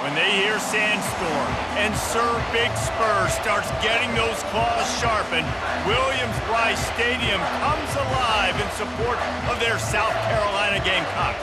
When they hear Sandstorm and Sir Big Spur starts getting those claws sharpened, Williams-Brice Stadium comes alive in support of their South Carolina Gamecocks.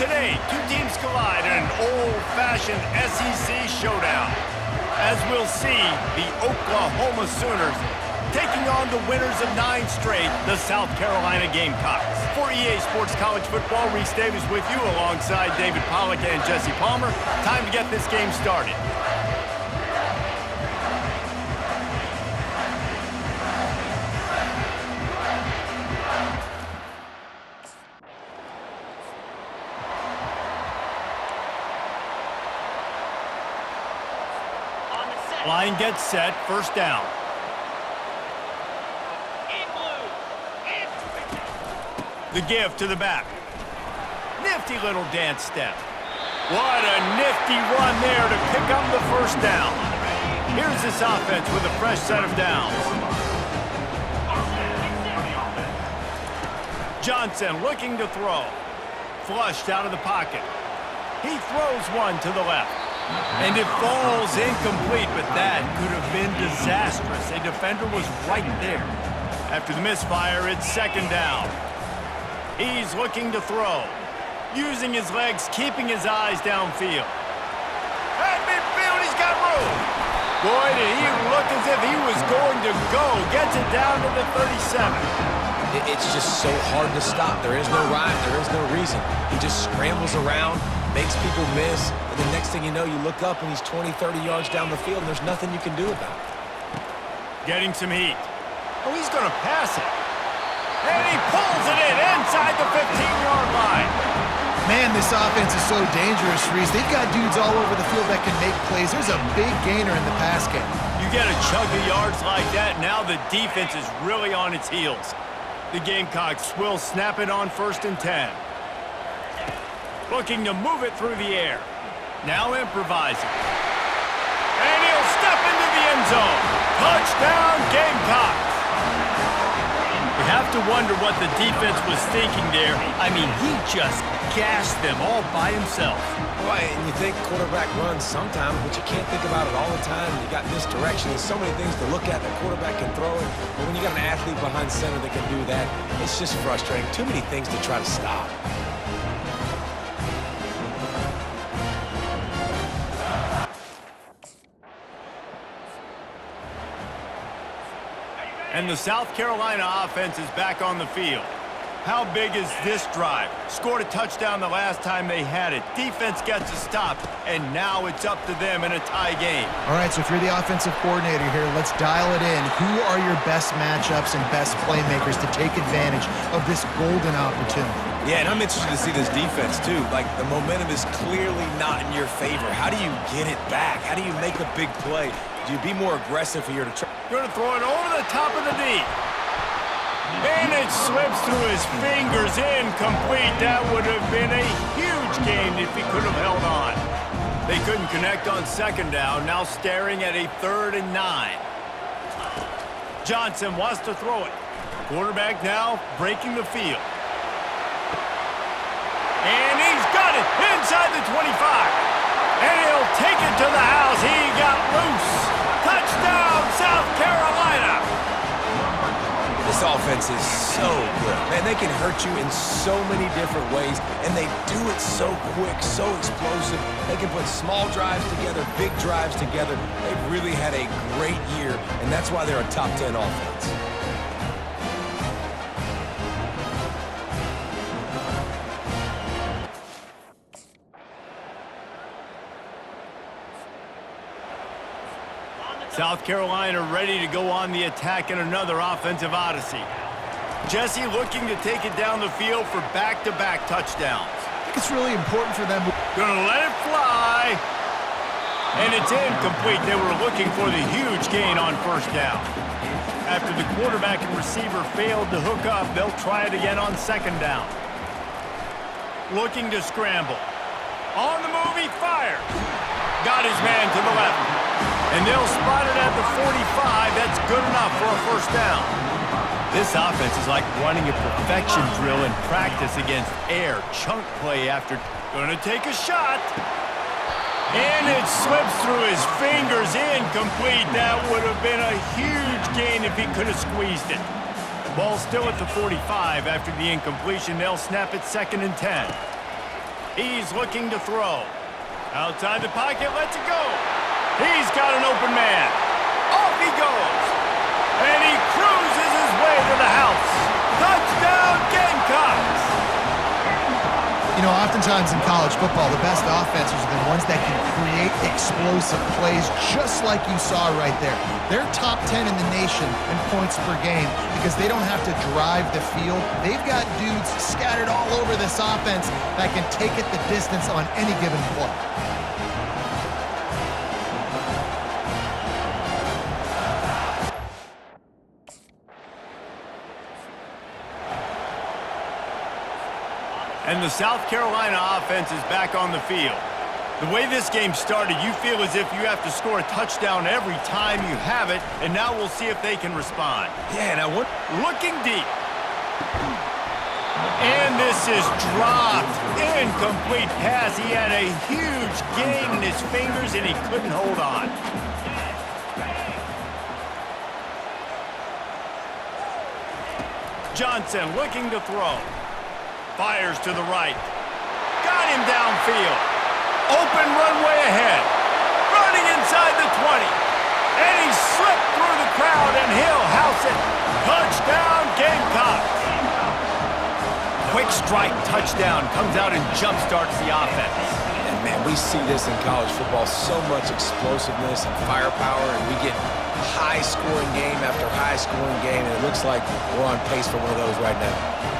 Today, two teams collide in an old-fashioned SEC showdown. As we'll see, the Oklahoma Sooners taking on the winners of 9 straight, the South Carolina Gamecocks. For EA Sports College Football, Reese Davis with you alongside David Pollack and Jesse Palmer. Time to get this game started. Line gets set, first down. The give to the back. Nifty little dance step. What a nifty run there to pick up the first down. Here's this offense with a fresh set of downs. Johnson looking to throw. Flushed out of the pocket. He throws one to the left. And it falls incomplete, but that could have been disastrous. A defender was right there. After the misfire, it's second down. He's looking to throw. Using his legs, keeping his eyes downfield. At midfield, he's got room. Boy, did he look as if he was going to go. Gets it down to the 37. It's just so hard to stop. There is no rhyme. There is no reason. He just scrambles around, makes people miss, and the next thing you know, you look up and he's 20, 30 yards down the field, and there's nothing you can do about it. Getting some heat. Oh, he's going to pass it. And he pulls it in inside the 15-yard line. Man, this offense is so dangerous, Reese. They've got dudes all over the field that can make plays. There's a big gainer in the pass game. You get a chunk of yards like that, now the defense is really on its heels. The Gamecocks will snap it on 1st and 10. Looking to move it through the air. Now improvising. And he'll step into the end zone. Touchdown, Gamecocks! You have to wonder what the defense was thinking there. I mean, he just gassed them all by himself. Boy, and you think quarterback runs sometimes, but you can't think about it all the time. You got misdirection. There's so many things to look at. The quarterback can throw it, but when you got an athlete behind center that can do that, it's just frustrating. Too many things to try to stop. And the South Carolina offense is back on the field. How big is this drive? Scored a touchdown the last time they had it. Defense gets a stop, and now it's up to them in a tie game. All right, so if you're the offensive coordinator here, let's dial it in. Who are your best matchups and best playmakers to take advantage of this golden opportunity? Yeah, and I'm interested to see this defense, too. Like, the momentum is clearly not in your favor. How do you get it back? How do you make a big play? Do you be more aggressive here to try? Going to throw it over the top of the knee. And it slips through his fingers, incomplete. That would have been a huge gain if he could have held on. They couldn't connect on second down, now staring at a 3rd and 9. Johnson wants to throw it. Quarterback now breaking the field. And he's got it inside the 25. And he'll take it to the house. He got loose. Touchdown, South Carolina. This offense is so good. Man, they can hurt you in so many different ways, and they do it so quick, so explosive. They can put small drives together, big drives together. They've really had a great year, and that's why they're a top 10 offense. South Carolina ready to go on the attack in another offensive odyssey. Jesse looking to take it down the field for back-to-back touchdowns. I think it's really important for them. Gonna let it fly. And it's incomplete. They were looking for the huge gain on 1st down. After the quarterback and receiver failed to hook up, they'll try it again on 2nd down. Looking to scramble. On the move, he fires. Got his man to the left. And they'll spot it at the 45. That's good enough for a 1st down. This offense is like running a perfection drill in practice against air. Chunk play after. Gonna take a shot. And it slips through his fingers, incomplete. That would have been a huge gain if he could have squeezed it. Ball still at the 45 after the incompletion. They'll snap it 2nd and 10. He's looking to throw. Outside the pocket, lets it go. He's got an open man. Off he goes. And he cruises his way to the house. Touchdown, Gamecocks! You know, oftentimes in college football, the best offenses are the ones that can create explosive plays just like you saw right there. They're top 10 in the nation in points per game because they don't have to drive the field. They've got dudes scattered all over this offense that can take it the distance on any given play. And the South Carolina offense is back on the field. The way this game started, you feel as if you have to score a touchdown every time you have it, and now we'll see if they can respond. Yeah, now what? Looking deep. And this is dropped. Incomplete pass. He had a huge gain in his fingers, and he couldn't hold on. Johnson looking to throw. Fires to the right. Got him downfield. Open runway ahead. Running inside the 20. And he slipped through the crowd, and he'll house it. Touchdown, Gamecocks. Quick strike touchdown. Comes out and jump-starts the offense. And, man, we see this in college football. So much explosiveness and firepower, and we get high-scoring game after high-scoring game, and it looks like we're on pace for one of those right now.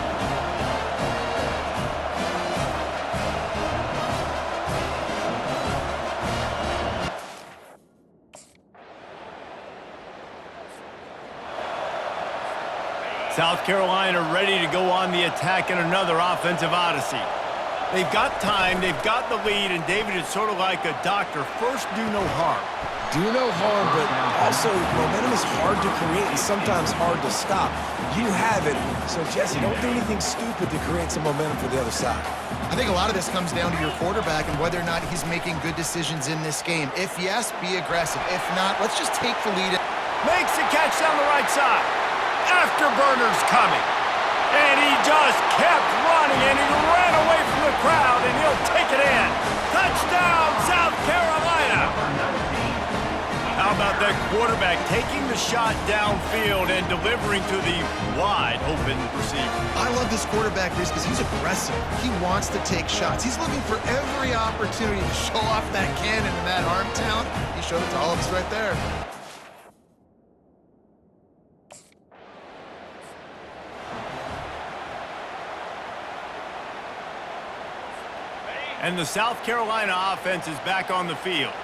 South Carolina ready to go on the attack in another offensive odyssey. They've got time, they've got the lead, and David, it's sort of like a doctor. First, do no harm. Do no harm, but also momentum is hard to create and sometimes hard to stop. You have it, so Jesse, don't do anything stupid to create some momentum for the other side. I think a lot of this comes down to your quarterback and whether or not he's making good decisions in this game. If yes, be aggressive. If not, let's just take the lead. Makes the catch down the right side. Afterburner's coming. And he just kept running, and he ran away from the crowd, and he'll take it in. Touchdown, South Carolina! How about that quarterback taking the shot downfield and delivering to the wide-open receiver? I love this quarterback, Reese, because he's aggressive. He wants to take shots. He's looking for every opportunity to show off that cannon and that arm talent. He showed it to all of us right there. And the South Carolina offense is back on the field.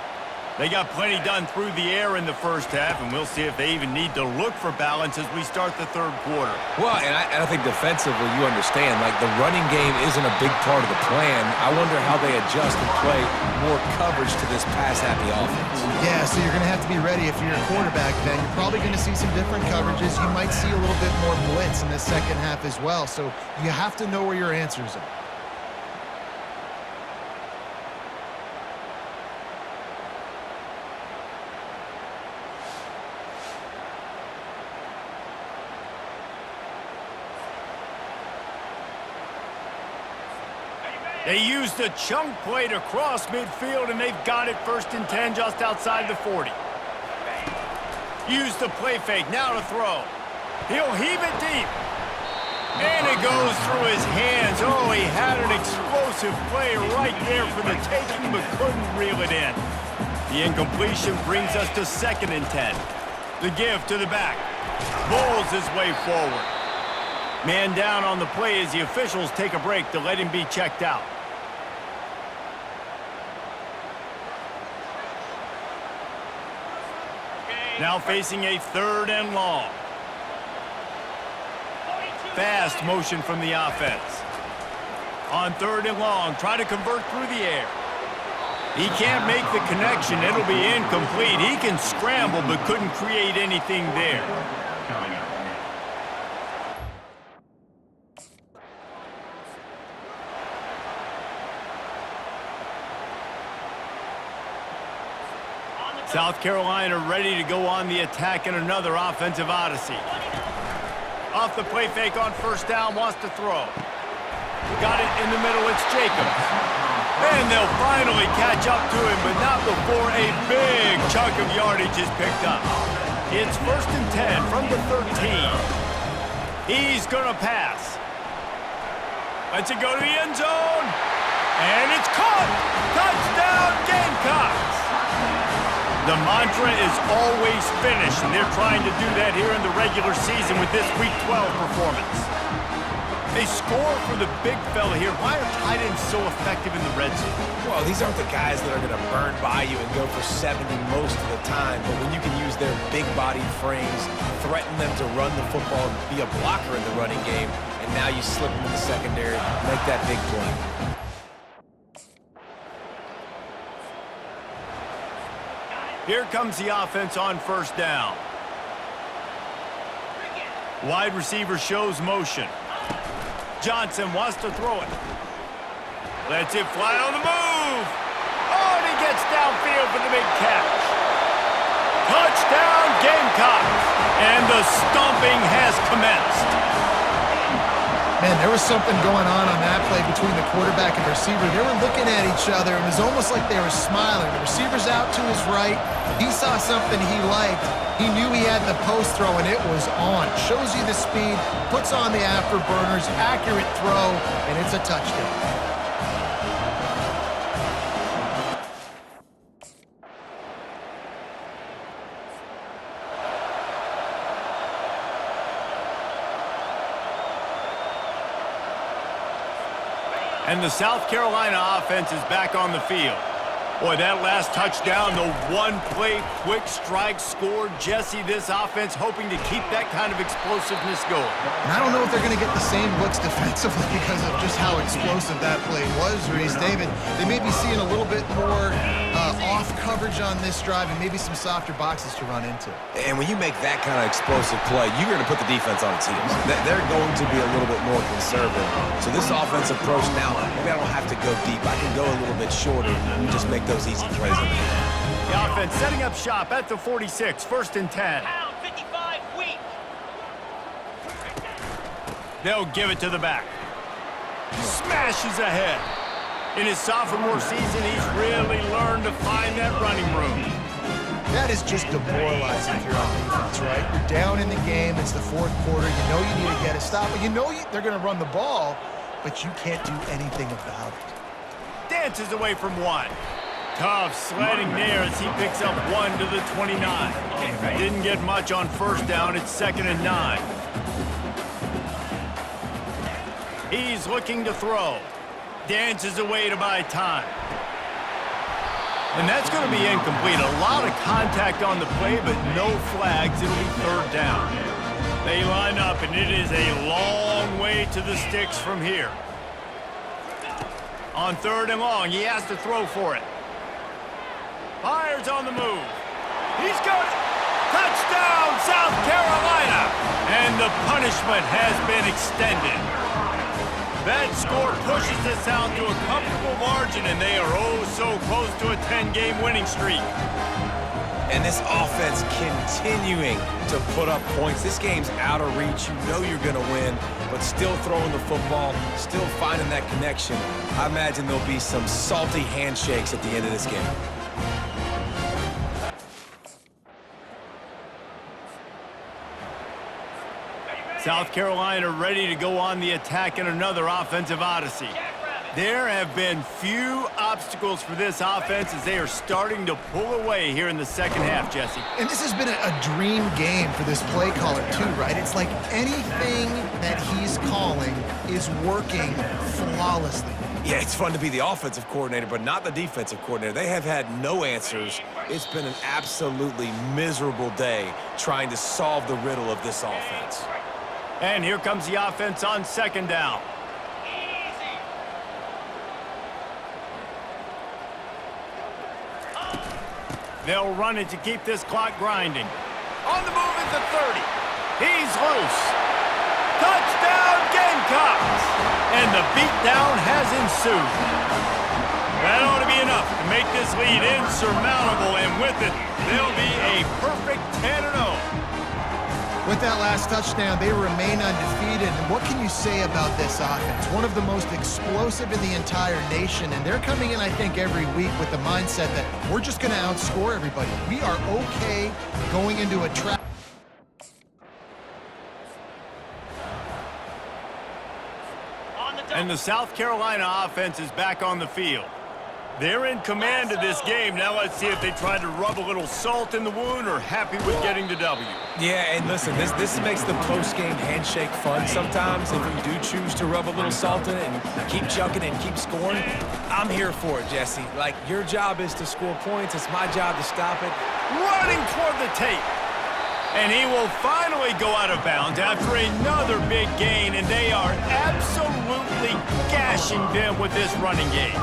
They got plenty done through the air in the first half, and we'll see if they even need to look for balance as we start the third quarter. Well, and I think defensively, you understand, like the running game isn't a big part of the plan. I wonder how they adjust and play more coverage to this pass-happy offense. Yeah, so you're going to have to be ready if you're a quarterback then. You're probably going to see some different coverages. You might see a little bit more blitz in the second half as well, so you have to know where your answers are. They used a chunk play to cross midfield, and they've got it 1st and 10 just outside the 40. Use the play fake, now to throw. He'll heave it deep. And it goes through his hands. Oh, he had an explosive play right there for the taking, but couldn't reel it in. The incompletion brings us to 2nd and 10. The give to the back. Bowls his way forward. Man down on the play as the officials take a break to let him be checked out. Now facing a 3rd and long. Fast motion from the offense. On 3rd and long, try to convert through the air. He can't make the connection. It'll be incomplete. He can scramble but couldn't create anything there. South Carolina ready to go on the attack in another offensive odyssey. Off the play fake on first down, wants to throw. Got it in the middle, it's Jacobs. And they'll finally catch up to him, but not before a big chunk of yardage is picked up. It's 1st and 10 from the 13. He's gonna pass. Lets it go to the end zone. And it's caught! Touchdown, Gamecocks! The mantra is always finish, and they're trying to do that here in the regular season with this Week 12 performance. They score for the big fella here. Why are tight ends so effective in the red zone? Well, these aren't the guys that are going to burn by you and go for 70 most of the time, but when you can use their big-bodied frames, threaten them to run the football, be a blocker in the running game, and now you slip them in the secondary, make that big play. Here comes the offense on first down. Wide receiver shows motion. Johnson wants to throw it. Lets it fly on the move. Oh, and he gets downfield for the big catch. Touchdown, Gamecocks. And the stomping has commenced. Man, there was something going on that play between the quarterback and receiver. They were looking at each other. It was almost like they were smiling. The receiver's out to his right. He saw something he liked. He knew he had the post throw, and it was on. Shows you the speed, puts on the afterburners, accurate throw, and it's a touchdown. And the South Carolina offense is back on the field. Boy, that last touchdown, the one-play quick strike score. Jesse, this offense hoping to keep that kind of explosiveness going. And I don't know if they're going to get the same looks defensively because of just how explosive that play was, Reese. David, they may be seeing a little bit more off coverage on this drive and maybe some softer boxes to run into. And when you make that kind of explosive play, you're going to put the defense on its heels. They're going to be a little bit more conservative. So this offensive approach now, maybe I don't have to go deep. I can go a little bit shorter and just make those easy plays. The offense setting up shop at the 46, 1st and 10. They'll give it to the back. Smashes ahead. In his sophomore season, he's really learned to find that running room. That is just demoralizing if you're on defense, right? You're down in the game. It's the fourth quarter. You know you need to get a stop, but you know they're going to run the ball, but you can't do anything about it. Dances away from one. Tough sledding there as he picks up one to the 29. Didn't get much on first down. It's 2nd and 9. He's looking to throw. Dances away to buy time. And that's going to be incomplete. A lot of contact on the play, but no flags. It'll be 3rd down. They line up, and it is a long way to the sticks from here. On 3rd and long, he has to throw for it. Fires on the move. He's got it. Touchdown, South Carolina. And the punishment has been extended. That score pushes this out to a comfortable margin, and they are oh so close to a 10-game winning streak. And this offense continuing to put up points. This game's out of reach. You know you're going to win, but still throwing the football, still finding that connection. I imagine there'll be some salty handshakes at the end of this game. South Carolina ready to go on the attack in another offensive odyssey. There have been few obstacles for this offense as they are starting to pull away here in the second half, Jesse. And this has been a dream game for this play caller too, right? It's like anything that he's calling is working flawlessly. Yeah, it's fun to be the offensive coordinator, but not the defensive coordinator. They have had no answers. It's been an absolutely miserable day trying to solve the riddle of this offense. And here comes the offense on 2nd down. They'll run it to keep this clock grinding. On the move at the 30. He's loose. Touchdown, Gamecocks! And the beatdown has ensued. That ought to be enough to make this lead insurmountable, and with it, they'll be a perfect 10-0. With that last touchdown, they remain undefeated. And what can you say about this offense? One of the most explosive in the entire nation, and they're coming in, I think, every week with the mindset that we're just going to outscore everybody. We are okay going into a trap. And the South Carolina offense is back on the field. They're in command of this game. Now let's see if they try to rub a little salt in the wound or happy with getting the W. Yeah, and listen, this makes the post-game handshake fun sometimes. If you do choose to rub a little salt in it and keep chucking and keep scoring, I'm here for it, Jesse. Like, your job is to score points. It's my job to stop it. Running toward the tape. And he will finally go out of bounds after another big gain, and they are absolutely gashing them with this running game.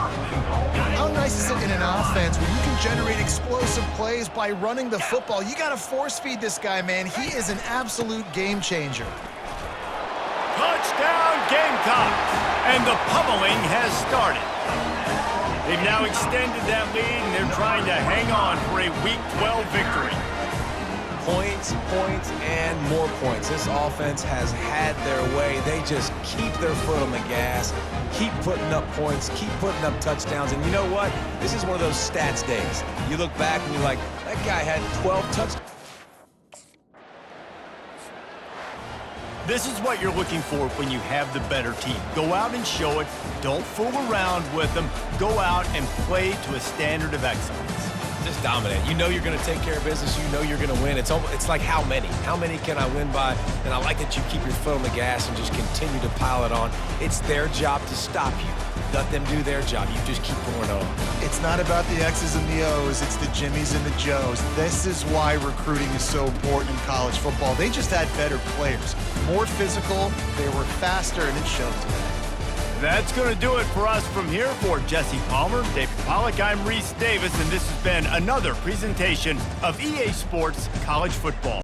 How nice is it in an offense when you can generate explosive plays by running the football? You got to force feed this guy, man. He is an absolute game changer. Touchdown, Gamecocks! And the pummeling has started. They've now extended that lead, and they're trying to hang on for a Week 12 victory. Points, points, and more points. This offense has had their way. They just keep their foot on the gas, keep putting up points, keep putting up touchdowns. And you know what? This is one of those stats days. You look back and you're like, that guy had 12 touchdowns. This is what you're looking for when you have the better team. Go out and show it. Don't fool around with them. Go out and play to a standard of excellence. Just dominate. You know you're going to take care of business. You know you're going to win. It's like how many? How many can I win by? And I like that you keep your foot on the gas and just continue to pile it on. It's their job to stop you. Let them do their job. You just keep going on. It's not about the X's and the O's. It's the Jimmies and the Joes. This is why recruiting is so important in college football. They just had better players. More physical. They were faster, and it showed today. That's going to do it for us from here. For Jesse Palmer, David Pollack, I'm Reese Davis, and this has been another presentation of EA Sports College Football.